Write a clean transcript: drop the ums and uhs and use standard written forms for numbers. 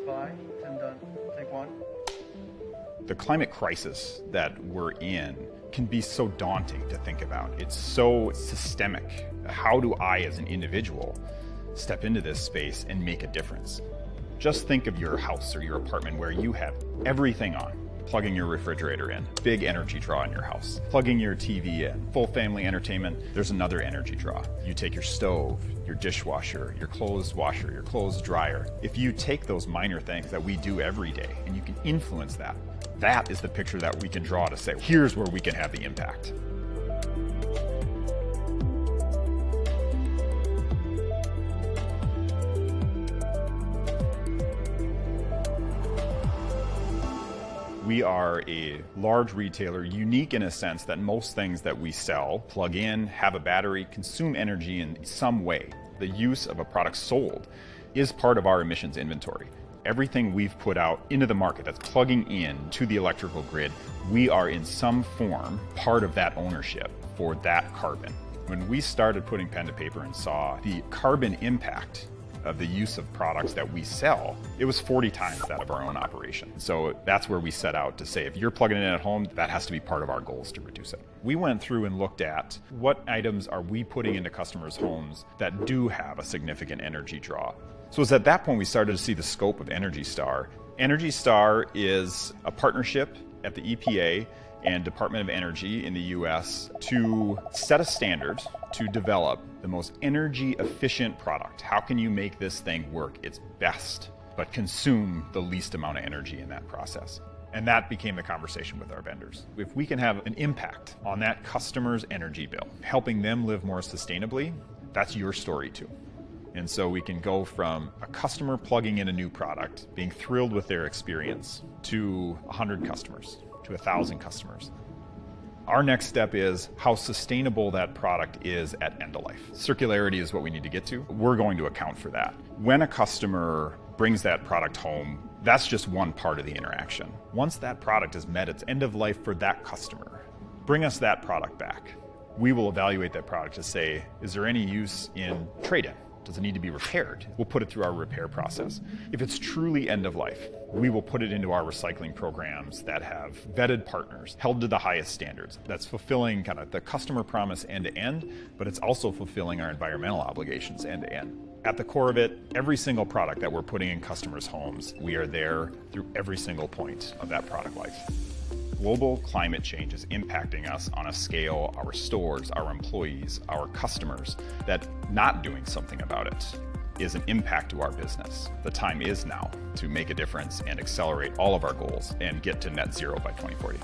by. Tim Dunn, take one. The climate crisis that we're in can be so daunting to think about. It's so systemic. How do I, as an individual, step into this space and make a difference? Just think of your house or your apartment where you have everything on. Plugging your refrigerator in, big energy draw in your house. Plugging your TV in, full family entertainment, there's another energy draw. You take your stove, your dishwasher, your clothes washer, your clothes dryer. If you take those minor things that we do every day and you can influence that, that is the picture that we can draw to say, here's where we can have the impact. We are a large retailer, unique in a sense that most things that we sell, plug in, have a battery, consume energy in some way. The use of a product sold is part of our emissions inventory. Everything we've put out into the market that's plugging in to the electrical grid, we are in some form part of that ownership for that carbon. When we started putting pen to paper and saw the carbon impact of the use of products that we sell, it was 40 times that of our own operation. So that's where we set out to say, if you're plugging it in at home, that has to be part of our goals to reduce it. We went through and looked at what items are we putting into customers' homes that do have a significant energy draw. So it's at that point we started to see the scope of Energy Star. Energy Star is a partnership at the EPA and Department of Energy in the US to set a standard to develop the most energy efficient product. How can you make this thing work its best, but consume the least amount of energy in that process? And that became the conversation with our vendors. If we can have an impact on that customer's energy bill, helping them live more sustainably, that's your story too. And so we can go from a customer plugging in a new product, being thrilled with their experience, to 100 customers, to 1,000 customers. Our next step is how sustainable that product is at end of life. Circularity is what we need to get to. We're going to account for that. When a customer brings that product home, that's just one part of the interaction. Once that product has met its end of life for that customer, bring us that product back. We will evaluate that product to say, is there any use in trade-in? Does it need to be repaired? We'll put it through our repair process. If it's truly end of life, we will put it into our recycling programs that have vetted partners, held to the highest standards. That's fulfilling kind of the customer promise end to end, but it's also fulfilling our environmental obligations end to end. At the core of it, every single product that we're putting in customers' homes, we are there through every single point of that product life. Global climate change is impacting us on a scale, our stores, our employees, our customers, that not doing something about it is an impact to our business. The time is now to make a difference and accelerate all of our goals and get to net zero by 2040.